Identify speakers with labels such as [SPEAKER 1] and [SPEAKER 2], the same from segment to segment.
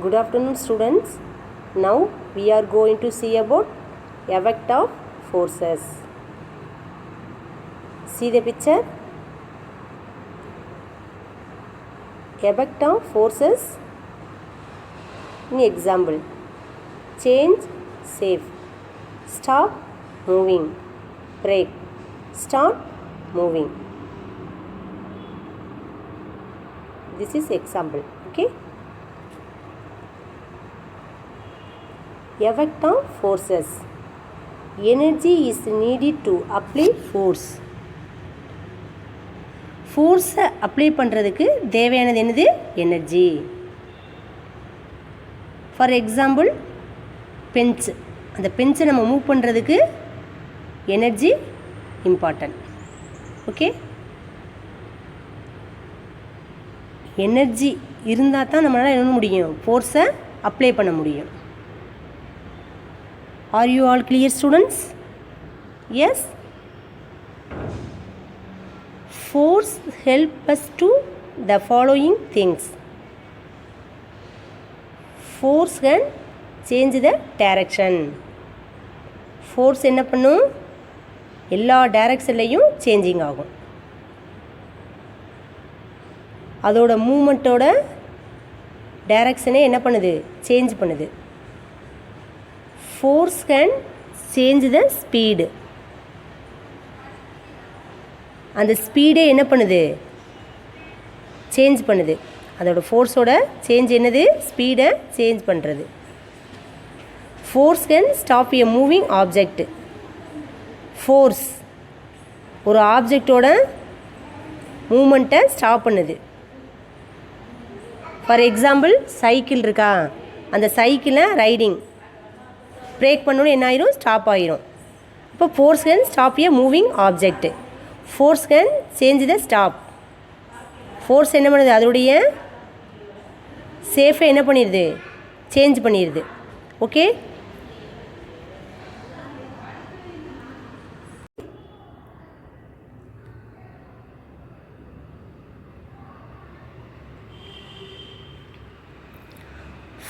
[SPEAKER 1] Good afternoon, students. Now we are going to see about effect of forces. See the picture. Effect of forces. In example, change safe, stop moving, break, start moving. This is example. Okay. Effect of forces. Energy is needed to apply force. ஃபோர்ஸை apply பண்ணுறதுக்கு தேவையானது என்னது? Energy. For example bench. அந்த பென்ச்சை நம்ம move பண்ணுறதுக்கு energy important. Okay, energy இருந்தால் தான் நம்மளால் என்ன முடியும்? ஃபோர்ஸை அப்ளை பண்ண முடியும். Are you all clear, students? Yes. Force help us to the following things. Force can change the direction. Force என்ன பண்ணும்? எல்லா டைரக்ஷன்லையும் சேஞ்சிங் ஆகும். அதோட மூமெண்ட்டோட டைரக்ஷனே என்ன பண்ணுது? சேஞ்ச் பண்ணுது. Force can change the speed. அந்த ஸ்பீடே என்ன பண்ணுது? சேஞ்ச் பண்ணுது. அதோட ஃபோர்ஸோட சேஞ்ச் என்னது? ஸ்பீடை சேஞ்ச் பண்ணுறது. Force can stop a moving object. Force ஒரு ஆப்ஜெக்டோட மூமெண்ட்டை ஸ்டாப் பண்ணுது. ஃபார் எக்ஸாம்பிள் சைக்கிள் இருக்கா? அந்த சைக்கிளை ரைடிங் பிரேக் பண்ணணும், என்ன ஆயிரும்? ஸ்டாப் ஆயிரும். இப்போ force can stop a moving object. Force can change the stop. Force என்ன பண்ணுது? அதோடைய சேஃபை என்ன பண்ணிடுது? சேஞ்ச் பண்ணிடுது. Okay,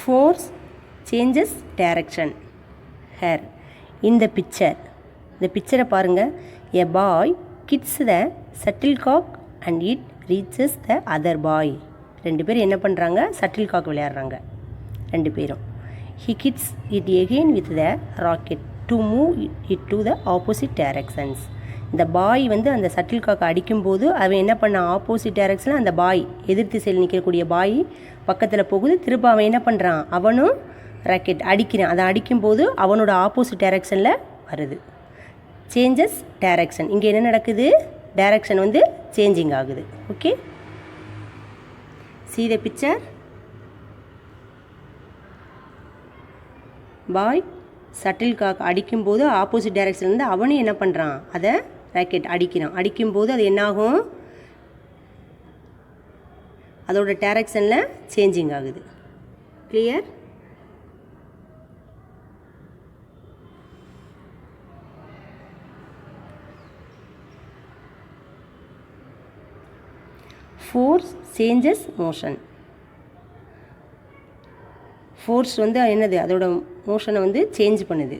[SPEAKER 1] force changes direction. Here in the picture, இந்த பிக்சரை பாருங்கள். A boy kicks the shuttlecock and it reaches the other boy. ரெண்டு பேரும் என்ன பண்ணுறாங்க? ஷட்டில்காக் விளையாடுறாங்க ரெண்டு பேரும். He kicks it again with the rocket to move it to the opposite directions. இந்த பாய் வந்து அந்த ஷட்டில்காக்கை அடிக்கும்போது அவன் என்ன பண்ண? ஆப்போசிட் டைரக்ஷனில் அந்த பாய் எதிர் திசையில் நிற்கக்கூடிய பாய் பக்கத்தில் போகுது. திரும்ப அவன் என்ன பண்ணுறான்? அவனும் ராக்கெட் அடிக்கிறான். அதை அடிக்கும்போது அவனோட ஆப்போசிட் டைரக்ஷனில் வருது. Changes direction. இங்கே என்ன நடக்குது? டைரக்ஷன் வந்து சேஞ்சிங் ஆகுது. Okay, see the picture. Bye shuttlecock அடிக்கும்போது ஆப்போசிட் டைரக்ஷன்லேருந்து அவனும் என்ன பண்ணுறான்? அதை ராக்கெட் அடிக்கிறான். அடிக்கும்போது அது என்னாகும்? அதோட டைரக்ஷனில் சேஞ்சிங் ஆகுது. Clear? Force changes motion. Force வந்து என்னது? அதோட மோஷனை வந்து சேஞ்ச் பண்ணுது.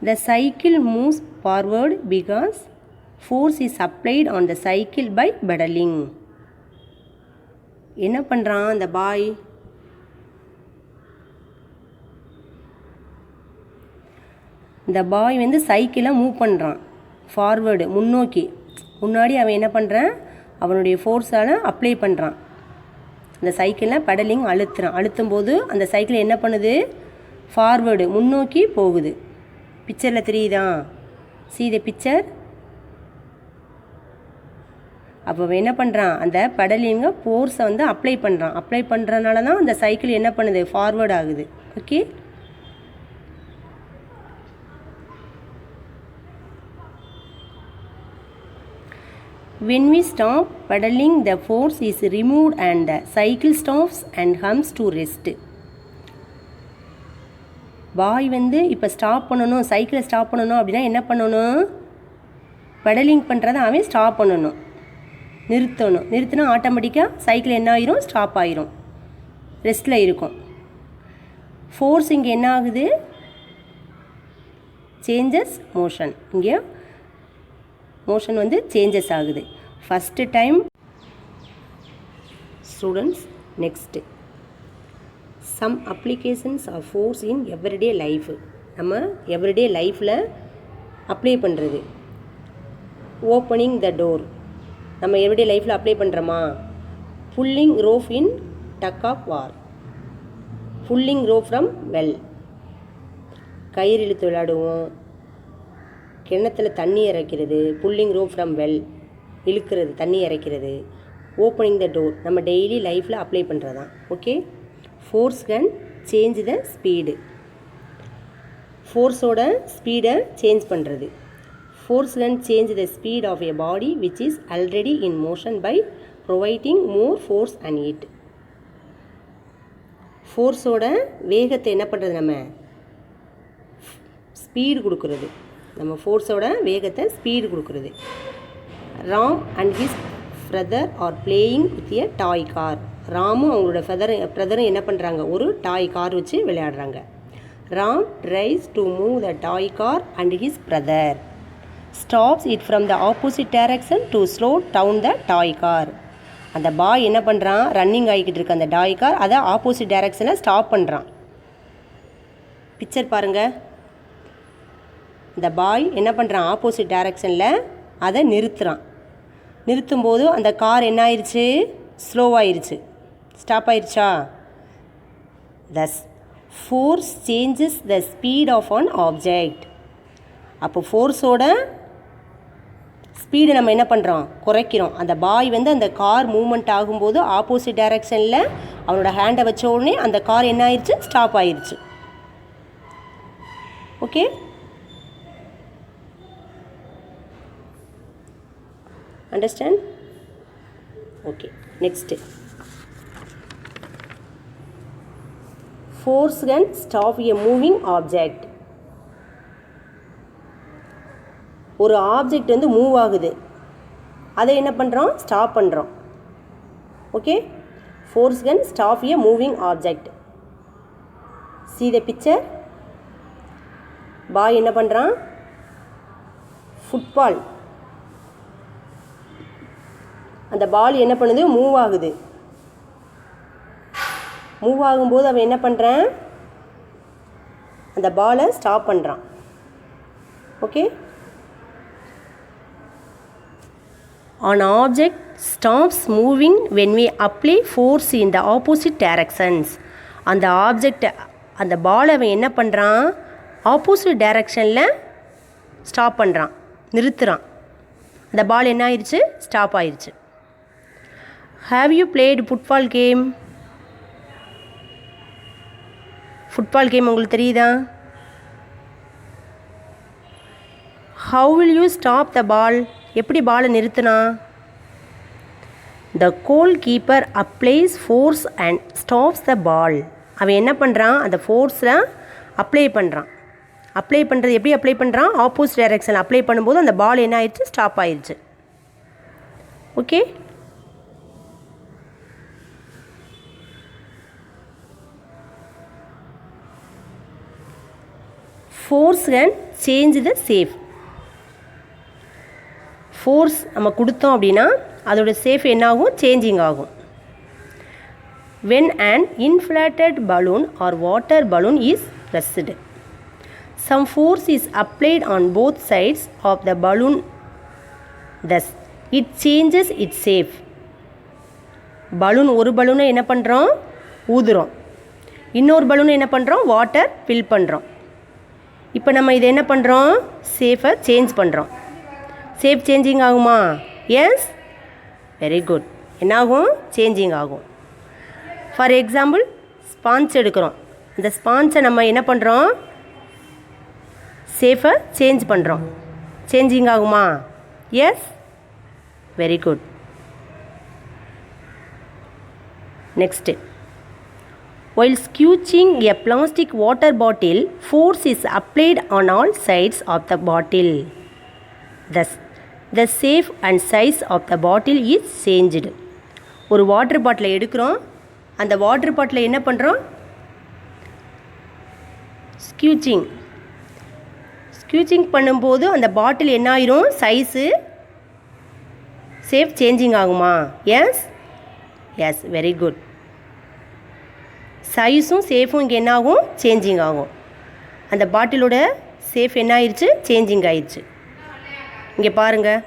[SPEAKER 1] The cycle moves forward because force is applied on the cycle by pedalling. என்ன பண்ணுறான் அந்த பாய்? இந்த பாய் வந்து சைக்கிளை மூவ் பண்ணுறான் ஃபார்வேர்டு, முன்னோக்கி. முன்னாடி அவன் என்ன பண்ணுறான்? அவனுடைய ஃபோர்ஸால் அப்ளை பண்ணுறான். அந்த சைக்கிளில் பெடலிங் அழுத்துறான். அழுத்தும் போது அந்த சைக்கிள் என்ன பண்ணுது? ஃபார்வேர்டு, முன்னோக்கி போகுது. பிக்சரில் தெரியுதா? see the picture. அப்போ என்ன பண்ணுறான்? அந்த பெடலிங்கை ஃபோர்ஸை வந்து அப்ளை பண்ணுறான். அப்ளை பண்ணுறதுனால தான் அந்த சைக்கிள் என்ன பண்ணுது? ஃபார்வேர்டு ஆகுது. Okay, when we stop pedaling, the force is removed and the cycle stops and comes to rest. பாய் வந்து இப்போ ஸ்டாப் பண்ணணும், சைக்கிளை ஸ்டாப் பண்ணணும் அப்படின்னா என்ன பண்ணணும்? பெடலிங் பண்ணுறதை அவன் ஸ்டாப் பண்ணணும், நிறுத்தணும். நிறுத்தினா ஆட்டோமேட்டிக்காக சைக்கிள் என்ன ஆயிரும்? ஸ்டாப் ஆயிரும். ரெஸ்ட்டில் இருக்கும். ஃபோர்ஸ் இங்கே என்ன ஆகுது? Changes motion. இங்கே மோஷன் வந்து சேஞ்சஸ் ஆகுது. First time students. Next some applications of force in everyday life. நம்ம எவ்ரிடே லைஃப்பில் அப்ளை பண்ணுறது. ஓப்பனிங் த டோர் நம்ம எவ்ரிடே லைஃப்பில் அப்ளை பண்ணுறோமா? Pulling rope in tug of war. Pulling rope from well. கயிறு இழுத்து விளையாடுவோம். கிணத்துல தண்ணி இறைக்கிறது. புல்லிங் ரோப் ஃப்ரம் வெல், இழுக்கிறது, தண்ணி இறைக்கிறது. ஓப்பனிங் த டோர் நம்ம டெய்லி லைஃப்பில் அப்ளை பண்ணுறதான். Okay. Force can change the speed. ஃபோர்ஸோட ஸ்பீடை சேஞ்ச் பண்ணுறது. Force can change the speed of a body which is already in motion by providing more force and it. ஃபோர்ஸோட வேகத்தை என்ன பண்ணுறது? நம்ம ஸ்பீடு கொடுக்குறது. நம்ம ஃபோர்ஸோட வேகத்தை ஸ்பீடு கொடுக்குறது. Ram and his brother are playing with a toy car. ராமும் அவங்களோட பிரதரும் என்ன பண்ணுறாங்க? ஒரு டாய் கார் வச்சு விளையாடுறாங்க. Ram tries to move the toy car and his brother stops it from the opposite direction to slow down the toy car. அந்த boy என்ன பண்ணுறான்? ரன்னிங் ஆகிக்கிட்டு இருக்க அந்த டாய் கார் அதை ஆப்போசிட் டைரக்ஷனில் ஸ்டாப் பண்ணுறான். பிக்சர் பாருங்கள். இந்த பாய் என்ன பண்ணுறான்? ஆப்போசிட் டைரக்ஷனில் அதை நிறுத்துகிறான். நிறுத்தும்போது அந்த கார் என்ன ஆயிடுச்சு? ஸ்லோவாகிருச்சு, ஸ்டாப் ஆயிடுச்சா? Thus force changes the speed of an object. அப்போ ஃபோர்ஸோட ஸ்பீடை நம்ம என்ன பண்ணுறோம்? குறைக்கிறோம். அந்த பாய் வந்து அந்த கார் மூவ்மெண்ட் ஆகும்போது ஆப்போசிட் டைரக்ஷனில் அவனோட ஹேண்டை வச்ச உடனே அந்த கார் என்ன ஆயிடுச்சு? ஸ்டாப் ஆயிடுச்சு. Okay. Understand? Okay. Next force can stop a moving object. ஒரு ஆப்ஜெக்ட் வந்து மூவ் ஆகுது, அதை என்ன பண்ணுறோம்? ஸ்டாப் பண்ணுறோம். Okay. Force can stop a moving object. see the picture. பாய் என்ன பண்ணுறான்? ஃபுட்பால். அந்த பால் என்ன பண்ணுது? மூவ் ஆகுது. மூவ் ஆகும்போது அவன் என்ன பண்ணுறான்? அந்த பாலை ஸ்டாப் பண்ணுறான். Okay. An object stops moving when we apply force in the opposite directions. அந்த ஆப்ஜெக்ட், அந்த பால் அவன் என்ன பண்ணுறான்? ஆப்போசிட் டைரக்ஷனில் ஸ்டாப் பண்ணுறான், நிறுத்துகிறான். அந்த பால் என்ன ஆயிடுச்சு? ஸ்டாப் ஆயிடுச்சு. Have you played football game? Football game உங்களுக்கு தெரியுதா? How will you stop the ball? எப்படி பாலை நிறுத்தினா? The goalkeeper applies force and stops the ball. அவன் என்ன பண்ணுறான்? அந்த ஃபோர்ஸை அப்ளை பண்ணுறான். அப்ளை பண்ணுறது எப்படி அப்ளை பண்ணுறான்? ஆப்போசிட் டைரக்ஷனில் அப்ளை பண்ணும்போது அந்த பால் என்ன ஆயிடுச்சு? ஸ்டாப் ஆயிடுச்சு. Okay. Force can change the safe. Force நம்ம கொடுத்தோம் அப்படின்னா அதோட சேஃப் என்ன ஆகும்? சேஞ்சிங் ஆகும். when an inflated balloon or water balloon is pressed, some force is applied on both sides of the balloon, thus it changes its shape. Balloon, ஒரு பலூனை என்ன பண்ணுறோம்? ஊதுறோம். இன்னொரு பலூனை என்ன பண்ணுறோம்? வாட்டர் ஃபில் பண்ணுறோம். இப்போ நம்ம இதை என்ன பண்ணுறோம்? சேஃபை சேஞ்ச் பண்ணுறோம். சேஃப் சேஞ்சிங் ஆகுமா? Yes, very good. என்னாகும்? சேஞ்சிங் ஆகும். ஃபார் எக்ஸாம்பிள், ஸ்பான்ச் எடுக்கிறோம். இந்த ஸ்பான்ச்சை நம்ம என்ன பண்ணுறோம்? சேஃபை சேஞ்ச் பண்ணுறோம். சேஞ்சிங் ஆகுமா? Yes, very good. Next, while squeezing a plastic water bottle, force is applied on all sides of the bottle. Thus, the shape and size of the bottle is changed. ஒரு water பாட்டிலை எடுக்கிறோம், அந்த water bottle என்ன பண்ணுறோம்? ஸ்க்யூச்சிங் பண்ணும்போது அந்த பாட்டில் என்ன ஆயிரும்? சைஸு ஷேப் சேஞ்சிங் ஆகுமா? Yes very good. சைஸும் ஷேஃபும் இங்கே என்ன ஆகும்? சேஞ்சிங் ஆகும். அந்த பாட்டிலோட ஷேப் என்ன ஆயிடுச்சு? சேஞ்சிங் ஆயிடுச்சு. இங்கே பாருங்கள்,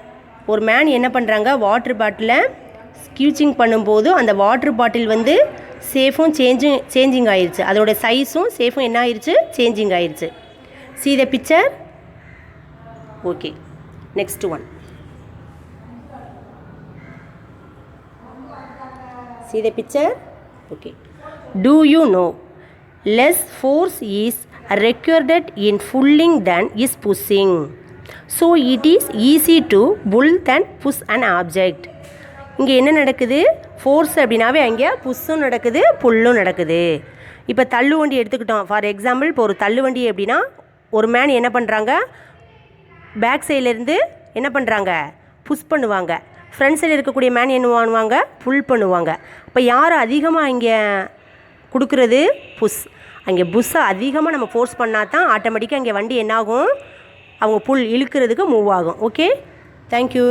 [SPEAKER 1] ஒரு மேன் என்ன பண்ணுறாங்க, வாட்டர் பாட்டிலை ஸ்க்யூச்சிங் பண்ணும்போது அந்த வாட்டர் பாட்டில் வந்து ஷேஃபும் சேஞ்சிங் ஆயிடுச்சு. அதோட சைஸும் ஷேஃபும் என்ன ஆயிடுச்சு? சேஞ்சிங் ஆயிடுச்சு. See the picture? Okay. Next one. See the picture? Okay. Do you know less force is required in pulling than is pushing? So it is easy to pull than push an object. இங்கே என்ன நடக்குது? Force அப்படின்னாவே அங்கே புஷ்ஷும் நடக்குது, புல்லும் நடக்குது. இப்போ தள்ளு வண்டி எடுத்துக்கிட்டோம். ஃபார் எக்ஸாம்பிள், இப்போ ஒரு தள்ளு வண்டி அப்படின்னா ஒரு மேன் என்ன பண்ணுறாங்க, பேக் சைட்லேருந்து என்ன பண்ணுறாங்க? புஷ் பண்ணுவாங்க. ஃப்ரண்ட் சைடில் இருக்கக்கூடிய மேன் என்ன பண்ணுவாங்க? புல் பண்ணுவாங்க. இப்போ யார் அதிகமாக இங்கே கொடுக்குறது? புஷ். அங்கே புஷ்ஷை அதிகமாக நம்ம ஃபோர்ஸ் பண்ணால் தான் ஆட்டோமேட்டிக்காக அங்கே வண்டி என்னாகும்? அவங்க புல் இழுக்கிறதுக்கு மூவ் ஆகும். Okay, thank you.